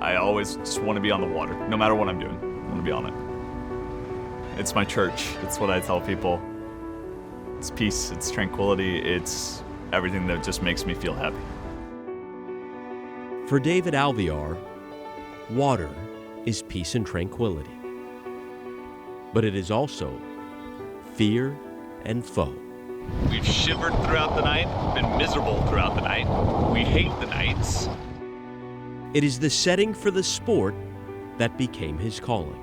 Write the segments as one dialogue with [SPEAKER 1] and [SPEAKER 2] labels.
[SPEAKER 1] I always just want to be on the water, no matter what I'm doing. I want to be on it. It's my church. It's what I tell people. It's peace, it's tranquility, it's everything that just makes me feel happy.
[SPEAKER 2] For David Alviar, water is peace and tranquility. But it is also fear and foe.
[SPEAKER 1] We've shivered throughout the night, been miserable throughout the night. We hate the nights.
[SPEAKER 2] It is the setting for the sport that became his calling.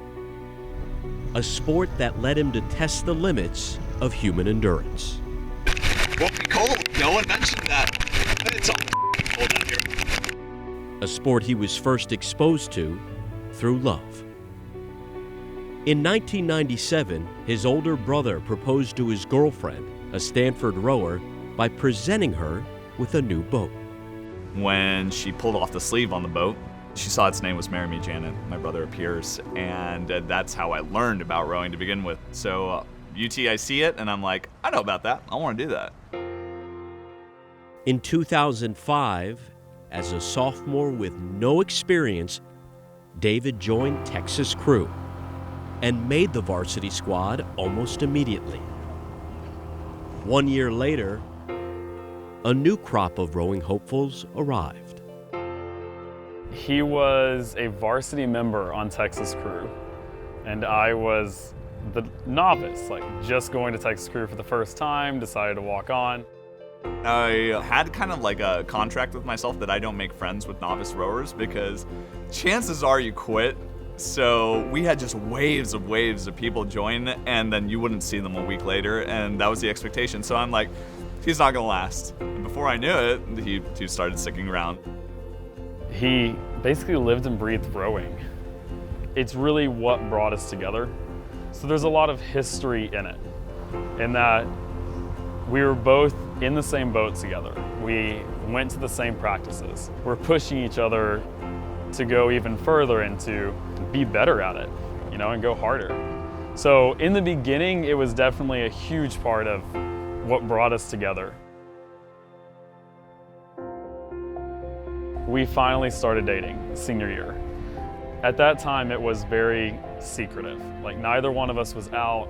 [SPEAKER 2] A sport that led him to test the limits of human endurance.
[SPEAKER 1] Won't be cold. No one mentioned that. It's all cold out here.
[SPEAKER 2] A sport he was first exposed to through love. In 1997, his older brother proposed to his girlfriend, a Stanford rower, by presenting her with a new boat.
[SPEAKER 1] When she pulled off the sleeve on the boat, she saw its name was Marry Me, Janet. My brother appears, and that's how I learned about rowing to begin with. So UT, I see it, and I'm like, I know about that. I want to do that.
[SPEAKER 2] In 2005, as a sophomore with no experience, David joined Texas Crew and made the varsity squad almost immediately. 1 year later, a new crop of rowing hopefuls arrived.
[SPEAKER 3] He was a varsity member on Texas Crew, and I was the novice, like just going to Texas Crew for the first time, decided to walk on.
[SPEAKER 1] I had kind of like a contract with myself that I don't make friends with novice rowers because chances are you quit. So we had just waves of people join, and then you wouldn't see them a week later, and that was the expectation. So I'm like, he's not gonna last. And before I knew it, he started sticking around.
[SPEAKER 3] He basically lived and breathed rowing. It's really what brought us together. So there's a lot of history in it, in that we were both in the same boat together. We went to the same practices. We're pushing each other to go even further and to be better at it, and go harder. So in the beginning, it was definitely a huge part of what brought us together. We finally started dating senior year. At that time, it was very secretive. Like, neither one of us was out.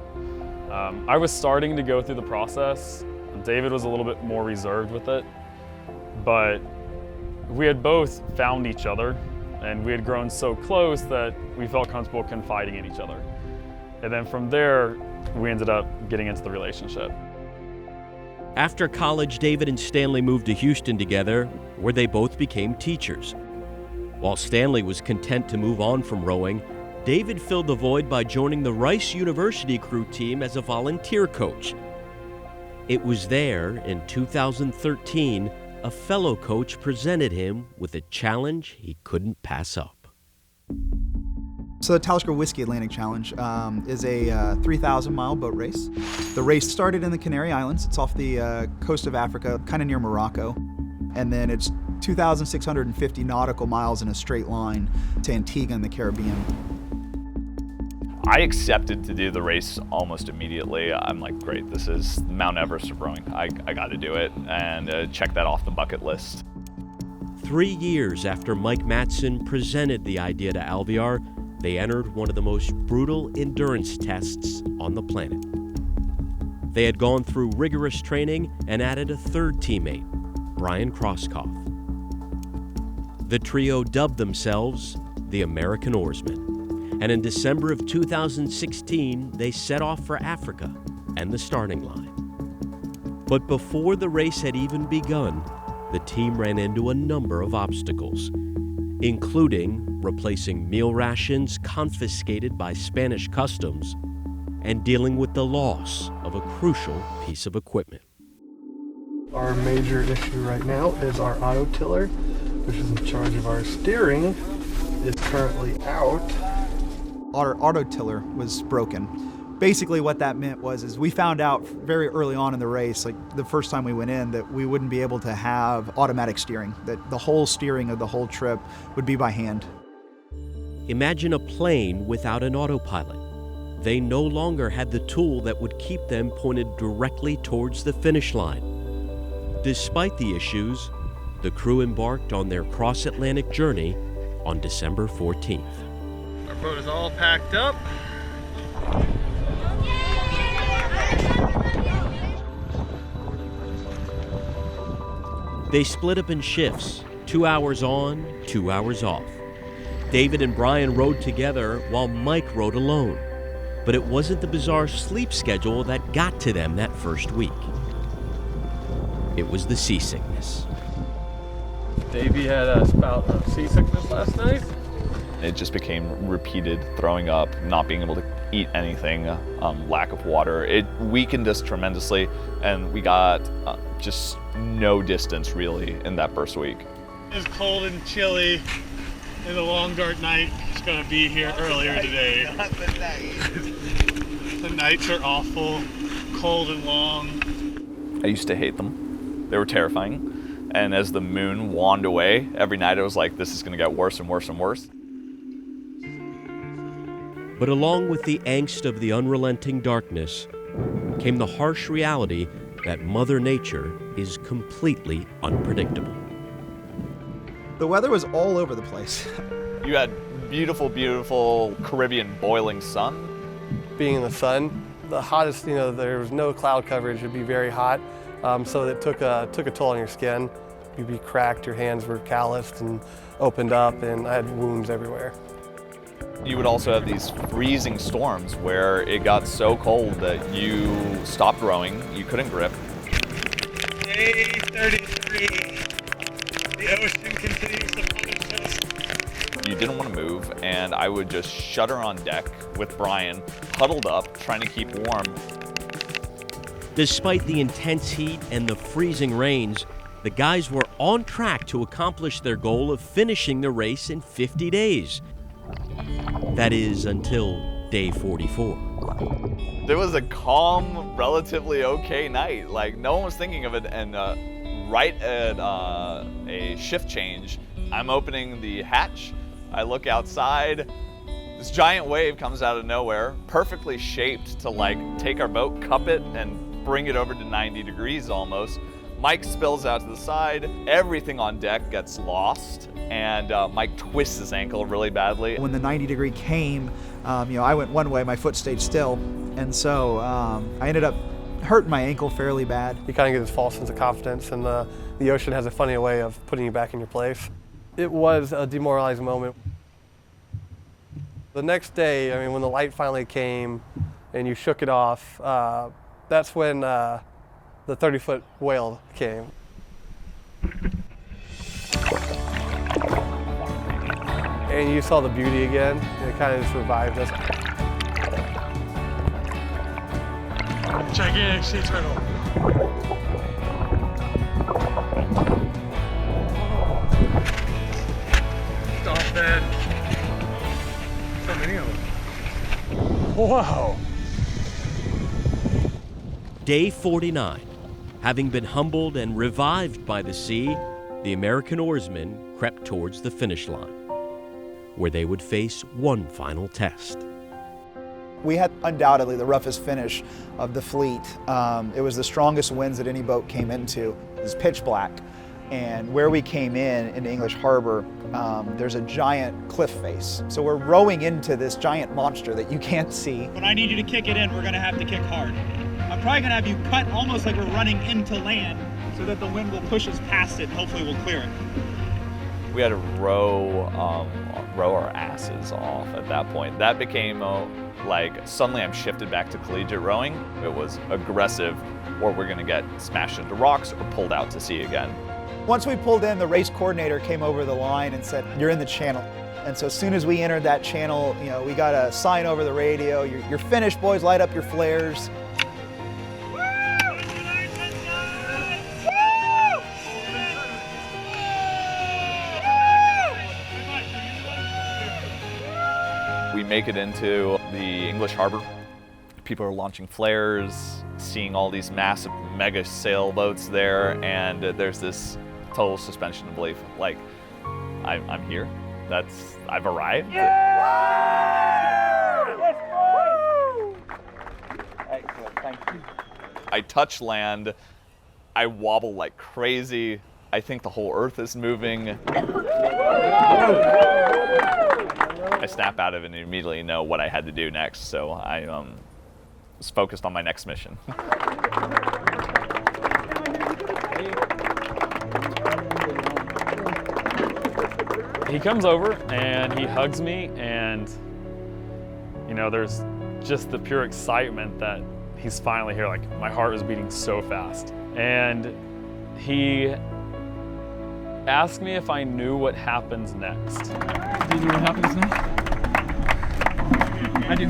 [SPEAKER 3] I was starting to go through the process. David was a little bit more reserved with it, but we had both found each other, and we had grown so close that we felt comfortable confiding in each other. And then from there, we ended up getting into the relationship.
[SPEAKER 2] After college, David and Stanley moved to Houston together, where they both became teachers. While Stanley was content to move on from rowing, David filled the void by joining the Rice University crew team as a volunteer coach. It was there, in 2013, a fellow coach presented him with a challenge he couldn't pass up.
[SPEAKER 4] So the Talisker Whiskey Atlantic Challenge is a 3,000-mile boat race. The race started in the Canary Islands. It's off the coast of Africa, kind of near Morocco. And then it's 2,650 nautical miles in a straight line to Antigua in the Caribbean.
[SPEAKER 1] I accepted to do the race almost immediately. I'm like, great, this is Mount Everest of rowing. I got to do it and check that off the bucket list.
[SPEAKER 2] 3 years after Mike Matson presented the idea to Alviar, they entered one of the most brutal endurance tests on the planet. They had gone through rigorous training and added a third teammate, Brian Crosskoff. The trio dubbed themselves the American Oarsmen, and in December of 2016, they set off for Africa and the starting line. But before the race had even begun, the team ran into a number of obstacles, including replacing meal rations confiscated by Spanish customs and dealing with the loss of a crucial piece of equipment.
[SPEAKER 5] Our major issue right now is our auto tiller, which is in charge of our steering, is currently out.
[SPEAKER 4] Our auto tiller was broken. Basically what that meant is we found out very early on in the race, like the first time we went in, that we wouldn't be able to have automatic steering, that the whole steering of the whole trip would be by hand.
[SPEAKER 2] Imagine a plane without an autopilot. They no longer had the tool that would keep them pointed directly towards the finish line. Despite the issues, the crew embarked on their cross-Atlantic journey on December 14th.
[SPEAKER 5] Our boat is all packed up.
[SPEAKER 2] They split up in shifts, 2 hours on, 2 hours off. David and Brian rode together while Mike rode alone. But it wasn't the bizarre sleep schedule that got to them that first week. It was the seasickness.
[SPEAKER 5] Davey had a spout of seasickness last night.
[SPEAKER 1] It just became repeated throwing up, not being able to eat anything, lack of water. It weakened us tremendously, and we got just no distance really in that first week.
[SPEAKER 6] It's cold and chilly in the long dark night. It's gonna be here earlier today.
[SPEAKER 7] Not the night.
[SPEAKER 6] The nights are awful, cold and long.
[SPEAKER 1] I used to hate them. They were terrifying. And as the moon waned away, every night I was like, this is gonna get worse and worse and worse.
[SPEAKER 2] But along with the angst of the unrelenting darkness came the harsh reality that Mother Nature is completely unpredictable.
[SPEAKER 4] The weather was all over the place.
[SPEAKER 1] You had beautiful, beautiful Caribbean boiling sun.
[SPEAKER 5] Being in the sun, the hottest, there was no cloud coverage. It'd be very hot, so it took a toll on your skin. You'd be cracked, your hands were calloused and opened up, and I had wounds everywhere.
[SPEAKER 1] You would also have these freezing storms where it got so cold that you stopped rowing, you couldn't grip.
[SPEAKER 6] Day 33. The ocean continues to punish us.
[SPEAKER 1] You didn't want to move, and I would just shudder on deck with Brian, huddled up, trying to keep warm.
[SPEAKER 2] Despite the intense heat and the freezing rains, the guys were on track to accomplish their goal of finishing the race in 50 days. That is, until day 44.
[SPEAKER 1] There was a calm, relatively okay night. Like, no one was thinking of it, and right at a shift change, I'm opening the hatch. I look outside. This giant wave comes out of nowhere, perfectly shaped to like take our boat, cup it, and bring it over to 90 degrees almost. Mike spills out to the side. Everything on deck gets lost, and Mike twists his ankle really badly.
[SPEAKER 4] When the 90 degree came, I went one way, my foot stayed still, and so I ended up hurting my ankle fairly bad.
[SPEAKER 5] You kind of get this false sense of confidence, and the ocean has a funny way of putting you back in your place. It was a demoralizing moment. The next day, when the light finally came and you shook it off, that's when the 30-foot whale came. And you saw the beauty again, and it kind of just revived us.
[SPEAKER 6] Gigantic sea turtle. Dolphin. So many of them. Wow.
[SPEAKER 2] Day 49. Having been humbled and revived by the sea, the American oarsmen crept towards the finish line, where they would face one final test.
[SPEAKER 4] We had undoubtedly the roughest finish of the fleet. It was the strongest winds that any boat came into. It was pitch black. And where we came into English Harbor, there's a giant cliff face. So we're rowing into this giant monster that you can't see.
[SPEAKER 8] When I need you to kick it in, we're gonna have to kick hard. I'm probably gonna have you cut almost like we're running into land so that the wind will push us past it and hopefully we'll clear it.
[SPEAKER 1] We had to row our asses off at that point. That became like suddenly I'm shifted back to collegiate rowing. It was aggressive, or we're gonna get smashed into rocks or pulled out to sea again.
[SPEAKER 4] Once we pulled in, the race coordinator came over the line and said, "You're in the channel." And so as soon as we entered that channel, we got a sign over the radio, "You're finished, boys, light up your flares."
[SPEAKER 1] We make it into the English Harbor. People are launching flares, seeing all these massive mega sailboats there, and there's this total suspension of belief. Like, I'm here. I've arrived. Excellent, thank you. I touch land, I wobble like crazy. I think the whole earth is moving. I snap out of it and immediately know what I had to do next, so I was focused on my next mission.
[SPEAKER 3] He comes over and he hugs me, and you know, there's just the pure excitement that he's finally here. Like, my heart was beating so fast. And he asked me if I knew what happens next.
[SPEAKER 8] Do you know what happens next? I do.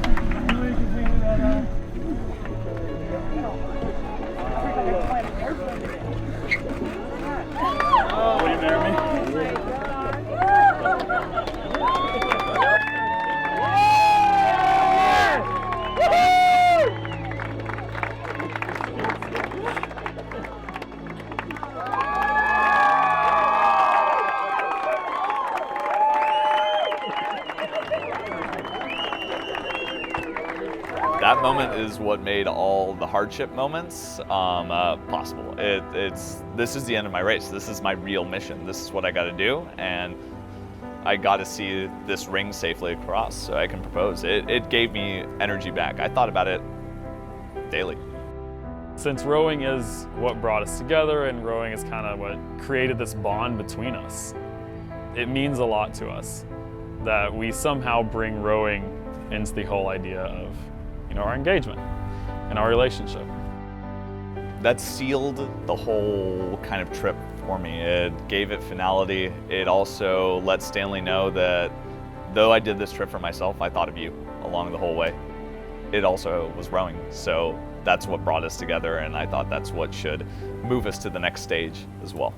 [SPEAKER 8] Will you marry me?
[SPEAKER 1] That moment is what made all the hardship moments possible. This is the end of my race. This is my real mission. This is what I got to do, and I got to see this ring safely across so I can propose. It gave me energy back. I thought about it daily.
[SPEAKER 3] Since rowing is what brought us together, and rowing is kind of what created this bond between us, it means a lot to us that we somehow bring rowing into the whole idea of, you know, our engagement and our relationship.
[SPEAKER 1] That sealed the whole kind of trip for me. It gave it finality. It also let Stanley know that though I did this trip for myself, I thought of you along the whole way. It also was rowing, so that's what brought us together, and I thought that's what should move us to the next stage as well.